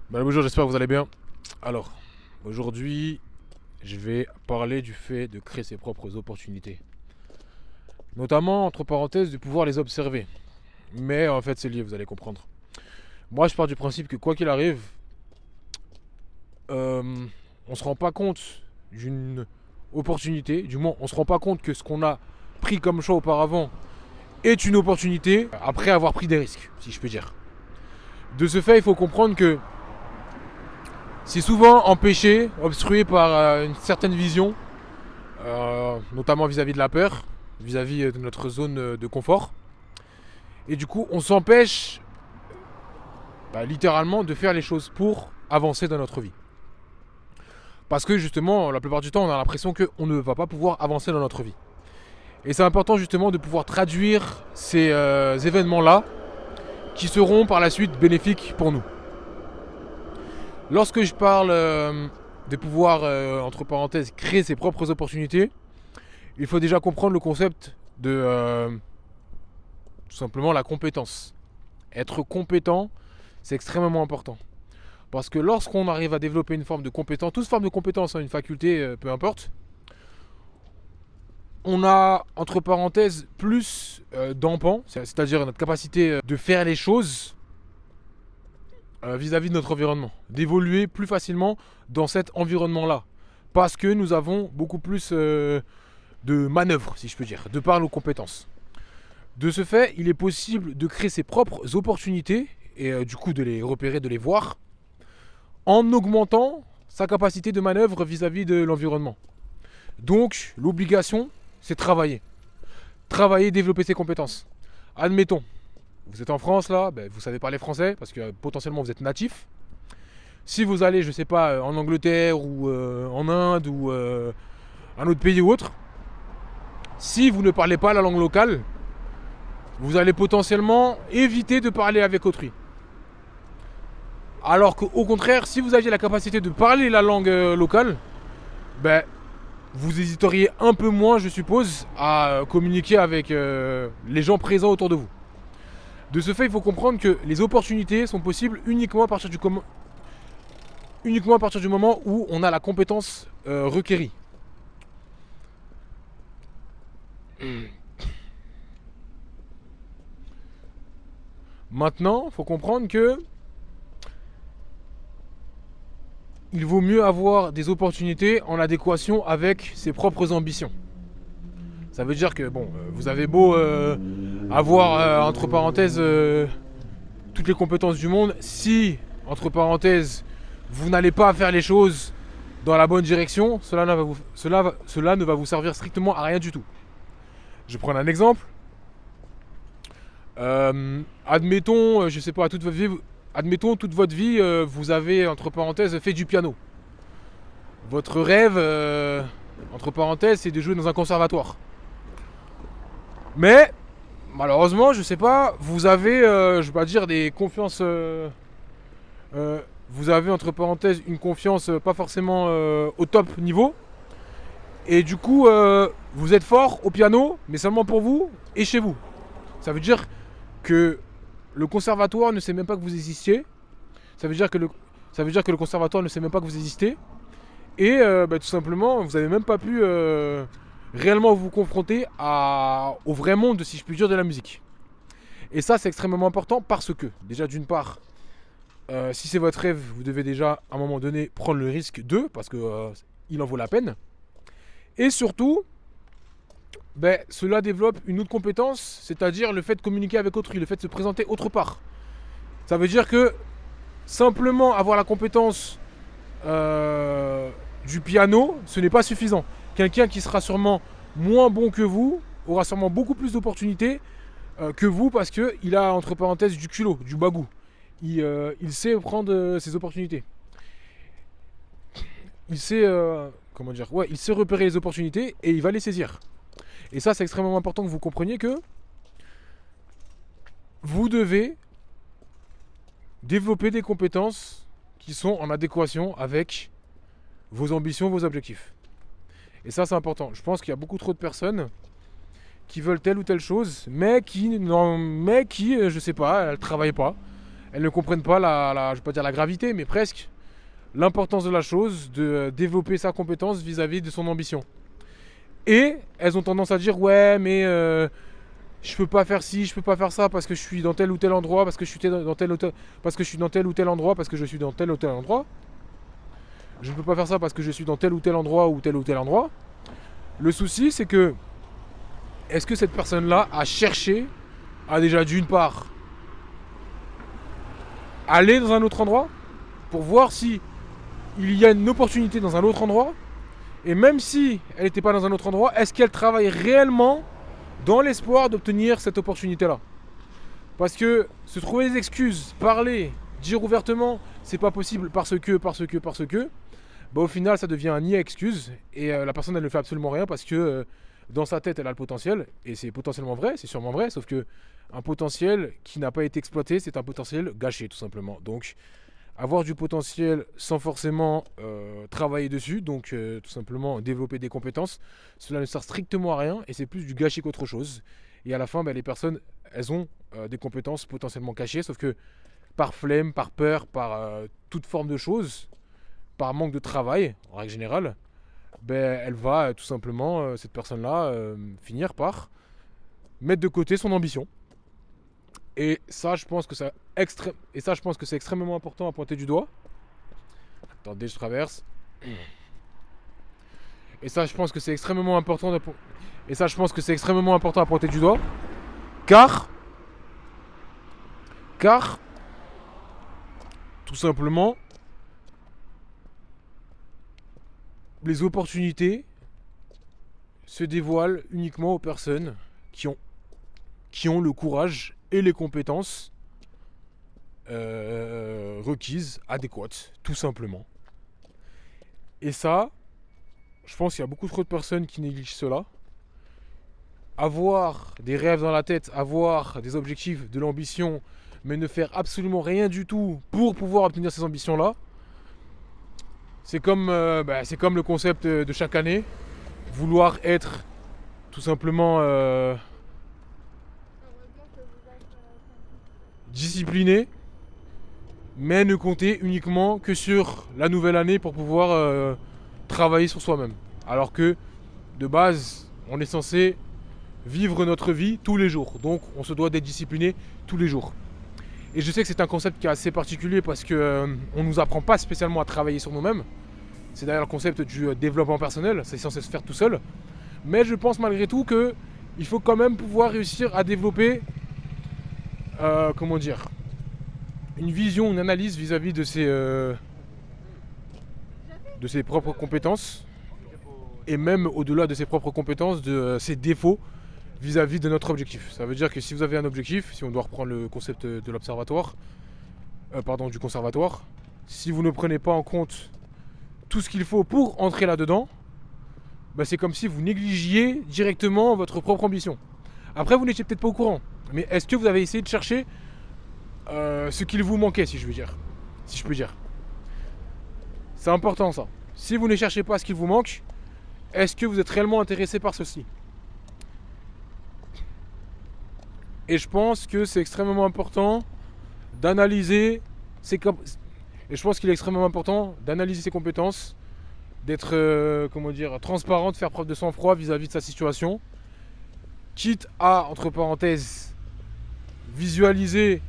Bonjour, j'espère que vous allez bien. Alors, aujourd'hui, je vais parler du fait de créer ses propres opportunités. Notamment, entre parenthèses, de pouvoir les observer. Mais en fait, c'est lié, vous allez comprendre. Moi, je pars du principe que quoi qu'il arrive, on se rend pas compte d'une opportunité. Du moins, on se rend pas compte que ce qu'on a pris comme choix auparavant est une opportunité après avoir pris des risques, si je peux dire. De ce fait, il faut comprendre que c'est souvent empêché, obstrué par une certaine vision, notamment vis-à-vis de la peur, vis-à-vis de notre zone de confort. Et du coup, on s'empêche littéralement de faire les choses pour avancer dans notre vie. Parce que justement, la plupart du temps, on a l'impression qu'on ne va pas pouvoir avancer dans notre vie. Et c'est important justement de pouvoir traduire ces événements-là qui seront par la suite bénéfiques pour nous. Lorsque je parle de pouvoir, entre parenthèses, créer ses propres opportunités, il faut déjà comprendre le concept de tout simplement la compétence. Être compétent, c'est extrêmement important. Parce que lorsqu'on arrive à développer une forme de compétence, toute forme de compétence, une faculté, peu importe, on a, entre parenthèses, plus d'empant, c'est-à-dire notre capacité de faire les choses vis-à-vis de notre environnement, d'évoluer plus facilement dans cet environnement-là. Parce que nous avons beaucoup plus de manœuvres, si je peux dire, de par nos compétences. De ce fait, il est possible de créer ses propres opportunités et du coup de les repérer, de les voir, en augmentant sa capacité de manœuvre vis-à-vis de l'environnement. Donc, l'obligation, c'est travailler. Travailler, développer ses compétences. Admettons, vous êtes en France là, vous savez parler français parce que potentiellement vous êtes natif. Si vous allez, je sais pas, en Angleterre ou en Inde ou un autre pays ou autre, si vous ne parlez pas la langue locale, vous allez potentiellement éviter de parler avec autrui. Alors qu'au contraire, si vous aviez la capacité de parler la langue locale, vous hésiteriez un peu moins, je suppose, à communiquer avec les gens présents autour de vous. De ce fait, il faut comprendre que les opportunités sont possibles uniquement à partir du moment où on a la compétence requérie. Maintenant, il faut comprendre que il vaut mieux avoir des opportunités en adéquation avec ses propres ambitions. Ça veut dire que vous avez beau avoir entre parenthèses toutes les compétences du monde, si entre parenthèses vous n'allez pas faire les choses dans la bonne direction, cela ne va vous servir strictement à rien du tout. Je vais prendre un exemple. Admettons, je sais pas, toute votre vie, vous avez entre parenthèses fait du piano. Votre rêve, entre parenthèses, c'est de jouer dans un conservatoire. Mais malheureusement, je sais pas, vous avez, je vais pas dire des confiances, vous avez entre parenthèses une confiance pas forcément au top niveau. Et du coup, vous êtes fort au piano, mais seulement pour vous et chez vous. Ça veut dire que le conservatoire ne sait même pas que vous existiez. Ça veut dire que le conservatoire ne sait même pas que vous existez. Et tout simplement, vous n'avez même pas pu réellement vous confronter au vrai monde, si je puis dire, de la musique. Et ça, c'est extrêmement important parce que, déjà d'une part, si c'est votre rêve, vous devez déjà, à un moment donné, prendre le risque parce que il en vaut la peine. Et surtout, cela développe une autre compétence, c'est-à-dire le fait de communiquer avec autrui, le fait de se présenter autre part. Ça veut dire que simplement avoir la compétence du piano, ce n'est pas suffisant. Quelqu'un qui sera sûrement moins bon que vous aura sûrement beaucoup plus d'opportunités que vous parce qu'il a entre parenthèses du culot, du bagou. Il sait prendre ses opportunités. Il sait il sait repérer les opportunités et il va les saisir. Et ça, c'est extrêmement important que vous compreniez que vous devez développer des compétences qui sont en adéquation avec vos ambitions, vos objectifs. Et ça, c'est important. Je pense qu'il y a beaucoup trop de personnes qui veulent telle ou telle chose, mais qui je sais pas, elles travaillent pas. elles ne comprennent pas je vais pas dire la gravité, mais presque, l'importance de la chose, de développer sa compétence vis-à-vis de son ambition. Et elles ont tendance à dire ouais mais je peux pas faire ci, je peux pas faire ça parce que je suis dans tel ou tel endroit, parce que je suis dans tel ou tel, parce que je suis dans tel ou tel endroit, parce que je suis dans tel ou tel endroit. Je ne peux pas faire ça parce que je suis dans tel ou tel endroit ou tel ou tel endroit. Le souci c'est que est-ce que cette personne-là a cherché à déjà d'une part aller dans un autre endroit pour voir si il y a une opportunité dans un autre endroit, et même si elle n'était pas dans un autre endroit, est-ce qu'elle travaille réellement dans l'espoir d'obtenir cette opportunité-là? Parce que se trouver des excuses, parler, dire ouvertement c'est pas possible parce que, bah au final ça devient un niais excuse et la personne elle ne fait absolument rien parce que dans sa tête elle a le potentiel et c'est potentiellement vrai, c'est sûrement vrai, sauf que un potentiel qui n'a pas été exploité c'est un potentiel gâché tout simplement. Donc avoir du potentiel sans forcément travailler dessus, donc tout simplement développer des compétences, cela ne sert strictement à rien et c'est plus du gâchis qu'autre chose. Et à la fin, bah, les personnes, elles ont des compétences potentiellement cachées, sauf que par flemme, par peur, par toute forme de choses, par manque de travail, en règle générale, ben, elle va tout simplement, cette personne-là, finir par mettre de côté son ambition. Et ça, je pense que c'est extrêmement important à pointer du doigt. Attendez, je traverse. Et ça, je pense que c'est extrêmement important à pointer du doigt, car, car, tout simplement, les opportunités se dévoilent uniquement aux personnes qui ont le courage et les compétences requises, adéquates, tout simplement. Et ça, je pense qu'il y a beaucoup trop de personnes qui négligent cela. Avoir des rêves dans la tête, avoir des objectifs, de l'ambition, mais ne faire absolument rien du tout pour pouvoir obtenir ces ambitions-là, c'est comme le concept de chaque année. Vouloir être tout simplement discipliné, mais ne compter uniquement que sur la nouvelle année pour pouvoir travailler sur soi-même. Alors que, de base, on est censé vivre notre vie tous les jours. Donc, on se doit d'être discipliné tous les jours. Et je sais que c'est un concept qui est assez particulier parce qu'on ne nous apprend pas spécialement à travailler sur nous-mêmes. C'est d'ailleurs le concept du développement personnel, c'est censé se faire tout seul. Mais je pense malgré tout qu'il faut quand même pouvoir réussir à développer, une vision, une analyse vis-à-vis de ses propres compétences. Et même au-delà de ses propres compétences, de ses défauts vis-à-vis de notre objectif. Ça veut dire que si vous avez un objectif, si on doit reprendre le concept de l'observatoire, du conservatoire, si vous ne prenez pas en compte tout ce qu'il faut pour entrer là-dedans, bah c'est comme si vous négligiez directement votre propre ambition. Après, vous n'étiez peut-être pas au courant, mais est-ce que vous avez essayé de chercher ce qu'il vous manquait, si je peux dire. C'est important ça. Si vous ne cherchez pas ce qu'il vous manque, est-ce que vous êtes réellement intéressé par ceci? Et je pense que c'est extrêmement important d'analyser ses compétences, d'être transparent, de faire preuve de sang-froid vis-à-vis de sa situation, quitte à, entre parenthèses, visualiser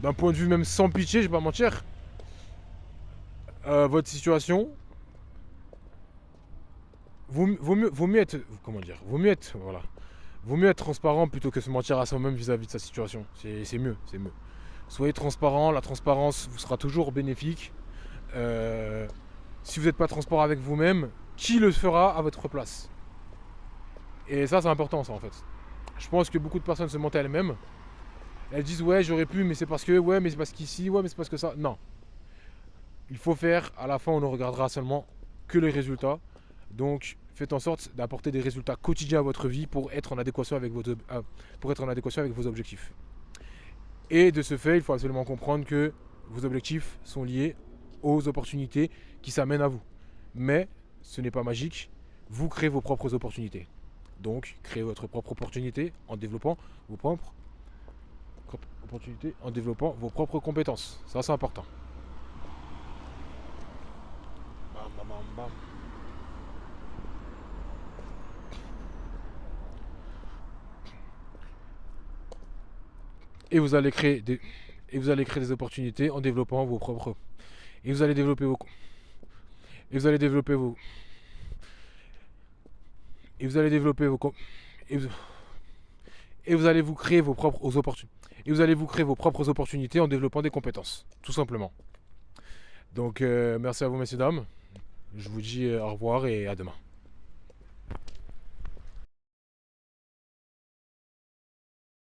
d'un point de vue même sans pitié, je vais pas mentir, votre situation. Vaut mieux être transparent plutôt que se mentir à soi-même vis-à-vis de sa situation. C'est mieux. Soyez transparent, la transparence vous sera toujours bénéfique. Si vous n'êtes pas transparent avec vous-même, qui le fera à votre place? Et ça, c'est important, ça, en fait. Je pense que beaucoup de personnes se mentent à elles-mêmes. Elles disent ouais, j'aurais pu, mais c'est parce que, ouais, mais c'est parce qu'ici, ouais, mais c'est parce que ça. Non. Il faut faire, à la fin, on ne regardera seulement que les résultats. Donc, faites en sorte d'apporter des résultats quotidiens à votre vie pour être en adéquation avec vos objectifs. Et de ce fait, il faut absolument comprendre que vos objectifs sont liés aux opportunités qui s'amènent à vous. Mais ce n'est pas magique, vous créez vos propres opportunités. Donc, créez votre propre opportunité en développant vos propres opportunités en développant vos propres compétences. Ça, c'est important. Bam, bam, bam, bam. Et vous allez créer des opportunités en développant vos propres. Et vous allez développer vos. Et vous allez développer vos. Et vous allez développer vos. Et vous, et vous allez vous créer vos propres opportunités. Et vous allez vous créer vos propres opportunités en développant des compétences, tout simplement. Donc merci à vous, messieurs dames. Je vous dis au revoir et à demain.